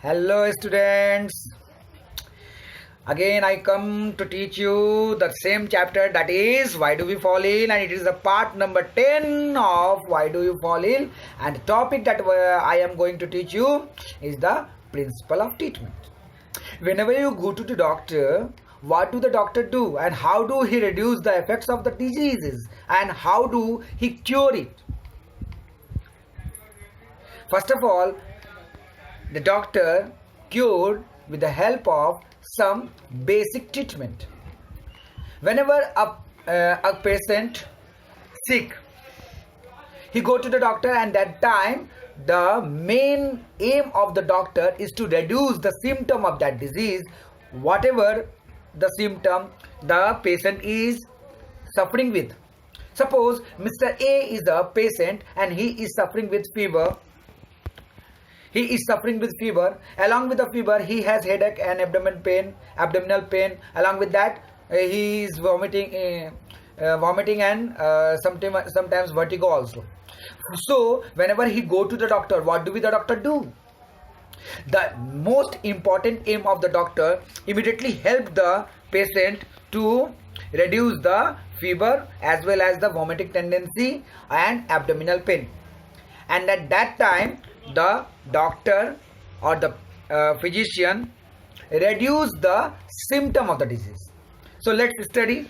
Hello, students. Again, I come to teach you the same chapter, that is Why Do We Fall Ill, and it is the part number 10 of Why Do You Fall Ill. And the topic that I am going to teach you is the principle of treatment. Whenever you go to the doctor, what do the doctor do, and how do he reduce the effects of the diseases, and how do he cure it? First of all, the doctor cured with the help of some basic treatment. Whenever a patient sick, he go to the doctor, and that time the main aim of the doctor is to reduce the symptom of that disease, whatever the symptom the patient is suffering with. Suppose Mr. A is a patient and he is suffering with fever. Along with the fever, he has headache and abdominal pain. Along with that, he is vomiting and sometimes vertigo also. So whenever he go to the doctor, what do the doctor do? The most important aim of the doctor immediately help the patient to reduce the fever as well as the vomiting tendency and abdominal pain. And at that time, the doctor or the physician reduce the symptom of the disease. So let's study.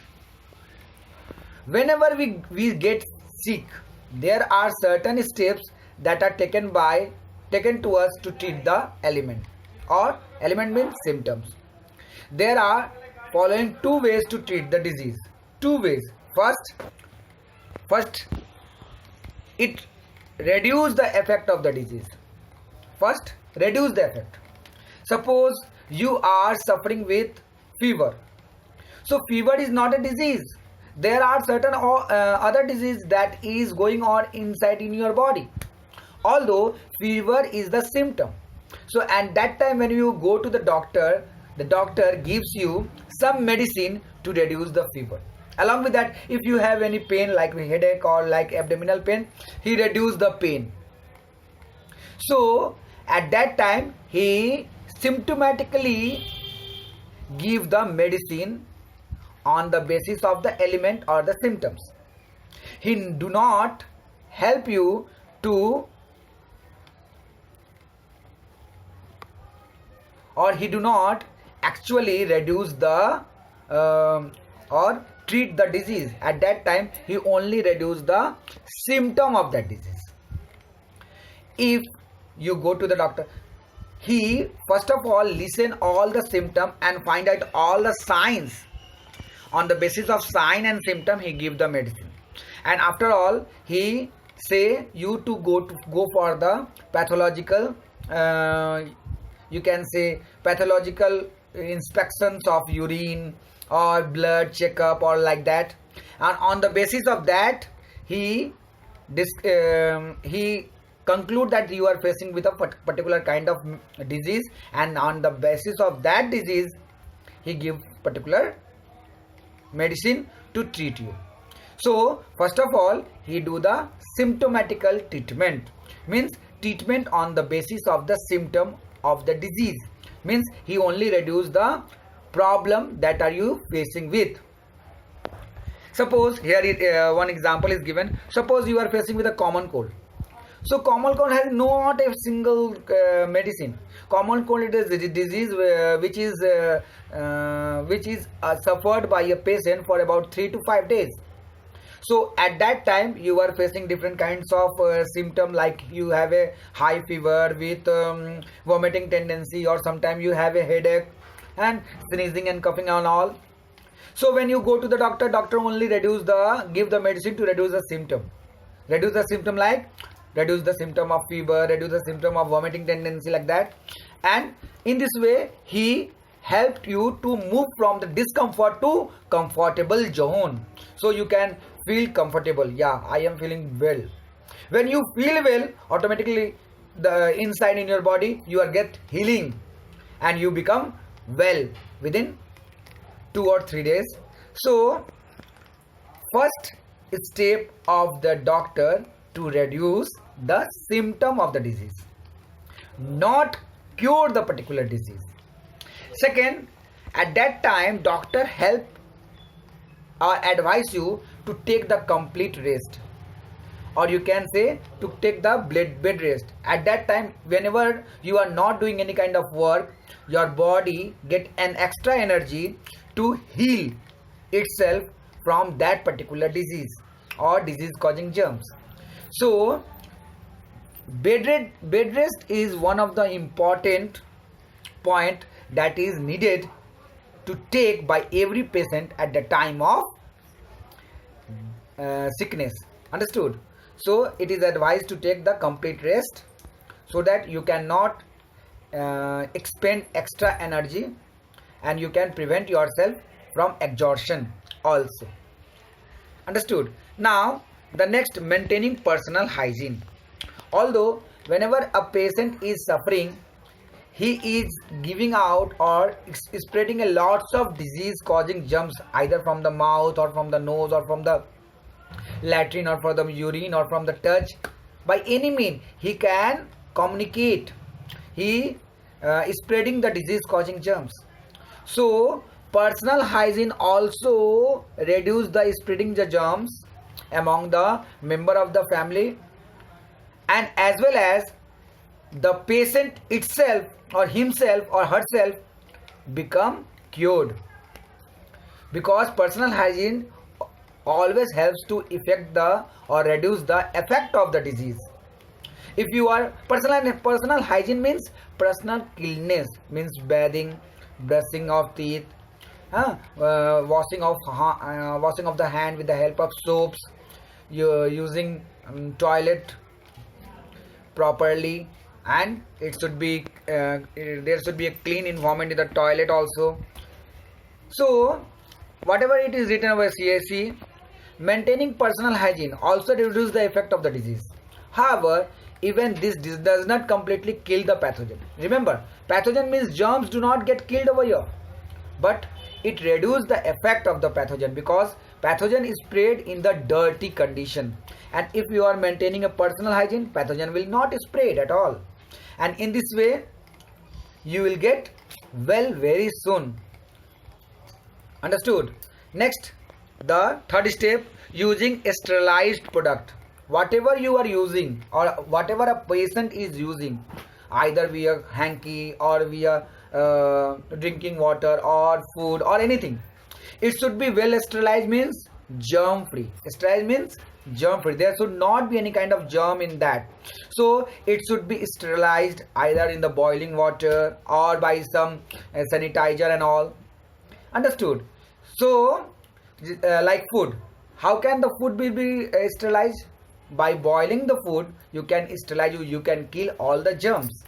Whenever we get sick, there are certain steps that are taken to us to treat the ailment, or ailment means symptoms. There are following two ways to treat the disease. Two ways. First, it reduce the effect of the disease. First, reduce the effect. Suppose you are suffering with fever. So fever is not a disease. There are certain other disease that is going on inside in your body. Although fever is the symptom. So at that time when you go to the doctor gives you some medicine to reduce the fever. Along with that, if you have any pain like headache or like abdominal pain, he reduce the pain. So at that time, he symptomatically give the medicine on the basis of the element or the symptoms. He do not help you to, or he do not actually reduce the or treat the disease. At that time, he only reduce the symptom of that disease. If you go to the doctor, he first of all listen all the symptom and find out all the signs. On the basis of sign and symptom, he give the medicine. And after all, he say you to go for the pathological you can say pathological inspections of urine or blood checkup or like that. And on the basis of that, he conclude that you are facing with a particular kind of disease, and on the basis of that disease, he give particular medicine to treat you. So first of all, he do the symptomatical treatment, means treatment on the basis of the symptom of the disease, means he only reduce the problem that are you facing with. Suppose here one example is given. Suppose you are facing with a common cold. So common cold has not a single medicine. Common cold is a disease which is suffered by a patient for about 3 to 5 days. So at that time, you are facing different kinds of symptom, like you have a high fever with vomiting tendency, or sometimes you have a headache and sneezing and coughing and all. So when you go to the doctor only give the medicine to reduce the symptom. Reduce the symptom like reduce the symptom of fever, reduce the symptom of vomiting tendency, like that. And in this way, he helped you to move from the discomfort to comfortable zone. So you can feel comfortable. Yeah, I am feeling well. When you feel well, automatically the inside in your body, you are get healing and you become well within 2 or 3 days. So first step of the doctor to reduce the symptom of the disease, not cure the particular disease. Second, at that time doctor help or advise you to take the complete rest, or you can say to take the bed rest. At that time, whenever you are not doing any kind of work, your body get an extra energy to heal itself from that particular disease or disease causing germs. So bed rest is one of the important point that is needed to take by every patient at the time of sickness. Understood? So it is advised to take the complete rest so that you cannot expend extra energy, and you can prevent yourself from exhaustion also. Understood? Now the next, maintaining personal hygiene. Although whenever a patient is suffering, he is giving out or spreading a lots of disease causing germs either from the mouth or from the nose or from the latrine or from the urine or from the touch. By any means he can communicate, he is spreading the disease causing germs. So personal hygiene also reduce the spreading the germs among the member of the family, and as well as the patient itself or himself or herself become cured, because personal hygiene always helps to affect the or reduce the effect of the disease. If you are personal hygiene means personal cleanliness, means bathing, brushing of teeth, washing of the hand with the help of soaps, you using toilet properly, and it should be there should be a clean environment in the toilet also. So whatever it is written over CAC, maintaining personal hygiene also reduces the effect of the disease. However, even this does not completely kill the pathogen. Remember, pathogen means germs do not get killed over here, but it reduces the effect of the pathogen, because pathogen is spread in the dirty condition, and if you are maintaining a personal hygiene, pathogen will not spread at all, and in this way you will get well very soon. Understood? Next, the third step, using sterilized product. Whatever you are using or whatever a patient is using, either via hanky or via drinking water or food or anything, it should be well sterilized, means germ free. Sterilized means germ free, there should not be any kind of germ in that. So it should be sterilized either in the boiling water or by some sanitizer and all. Understood? So like food, how can the food be sterilized? By boiling the food you can sterilize, you can kill all the germs.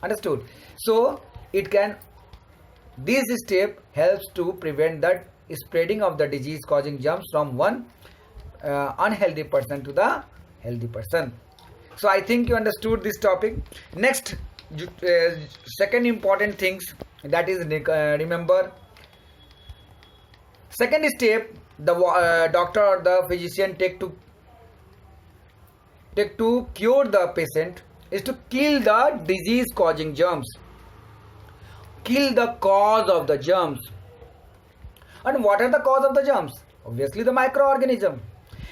Understood? So it can, this step helps to prevent that spreading of the disease causing germs from one unhealthy person to the healthy person. So I think you understood this topic. Next, second important things, that is remember, second step the doctor or the physician take to cure the patient is to kill the disease causing germs, kill the cause of the germs. And what are the cause of the germs? Obviously the microorganism.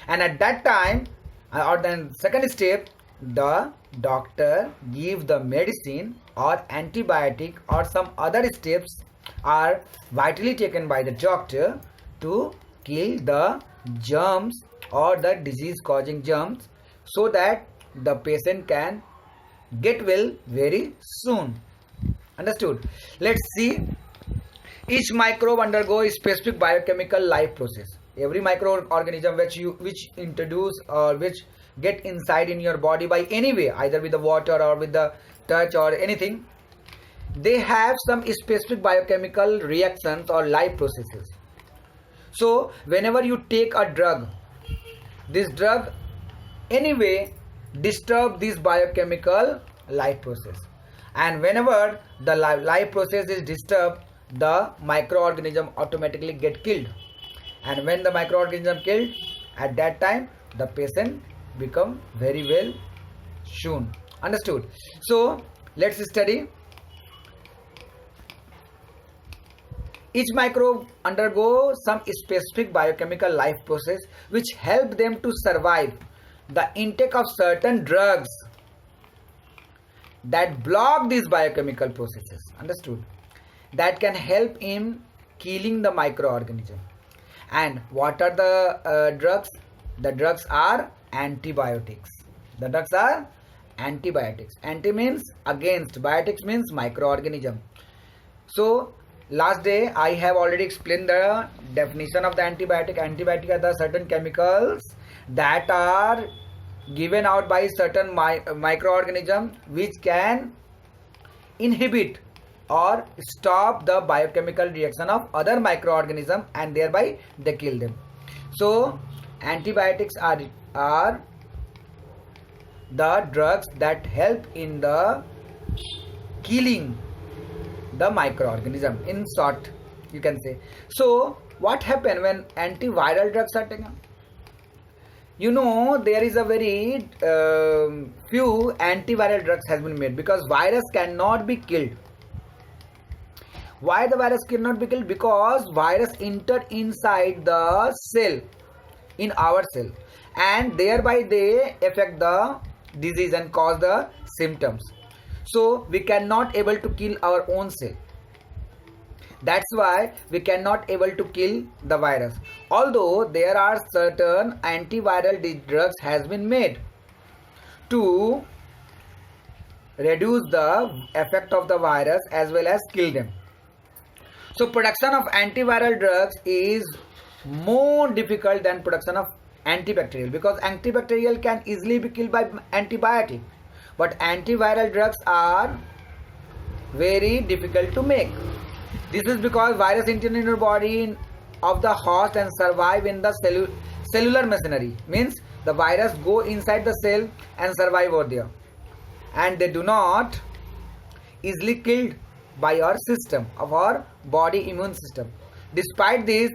And at that time, or then second step, the doctor give the medicine or antibiotic or some other steps are vitally taken by the doctor to kill the germs or the disease causing germs, so that the patient can get well very soon. Understood? Let's see. Each microbe undergo a specific biochemical life process. Every microorganism which introduce or which get inside in your body by any way, either with the water or with the touch or anything, they have some specific biochemical reactions or life processes. So whenever you take a drug, this drug anyway disturb this biochemical life process, and whenever the life process is disturbed, the microorganism automatically get killed, and when the microorganism killed, at that time the patient become very well soon. Understood? So let's study. Each microbe undergo some specific biochemical life process which help them to survive. The intake of certain drugs that block these biochemical processes, understood, that can help in killing the microorganism. And what are the drugs? The drugs are antibiotics. The drugs are antibiotics. Anti means against, biotics means microorganism. So last day I have already explained the definition of the antibiotic. Antibiotic are the certain chemicals that are given out by certain microorganism which can inhibit or stop the biochemical reaction of other microorganism, and thereby they kill them. So antibiotics are the drugs that help in the killing the microorganism, in short you can say. So what happens when antiviral drugs are taken? You know, there is a very few antiviral drugs has been made because virus cannot be killed. Why the virus cannot be killed? Because virus enter inside the cell, in our cell, and thereby they affect the disease and cause the symptoms. So we cannot able to kill our own cell. That's why we cannot able to kill the virus. Although there are certain antiviral drugs has been made to reduce the effect of the virus as well as kill them. So production of antiviral drugs is more difficult than production of antibacterial, because antibacterial can easily be killed by antibiotic, but antiviral drugs are very difficult to make. This is because virus enter in your body of the host and survive in the cellular machinery. Means the virus go inside the cell and survive over there, and they do not easily killed by our system, of our body immune system. Despite this,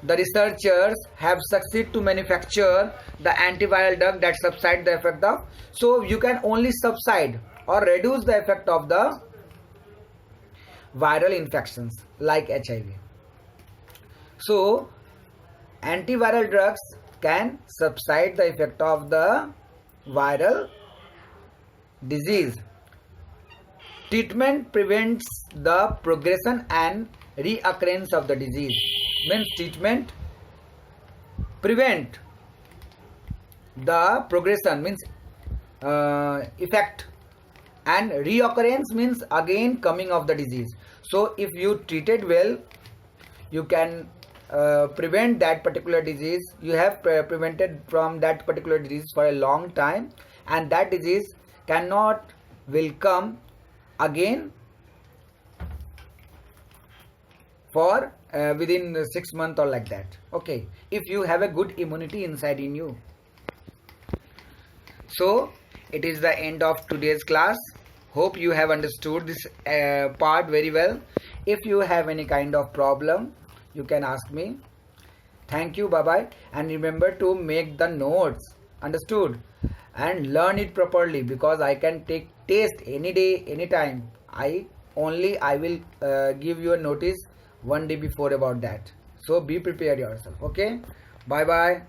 the researchers have succeeded to manufacture the antiviral drug that subside the effect of. So you can only subside or reduce the effect of the viral infections like HIV. So antiviral drugs can subside the effect of the viral disease. Treatment prevents the progression and reoccurrence of the disease. Means treatment prevent the progression, means effect, and reoccurrence means again coming of the disease. So if you treat it well, you can prevent that particular disease. You have prevented from that particular disease for a long time, and that disease cannot will come again for within 6 months or like that. Okay, if you have a good immunity inside in you. So it is the end of today's class. Hope you have understood this part very well. If you have any kind of problem, you can ask me. Thank you. Bye bye. And remember to make the notes, understood, and learn it properly, because I can take test any day, anytime. I will give you a notice one day before about that. So be prepared yourself. Okay, bye bye.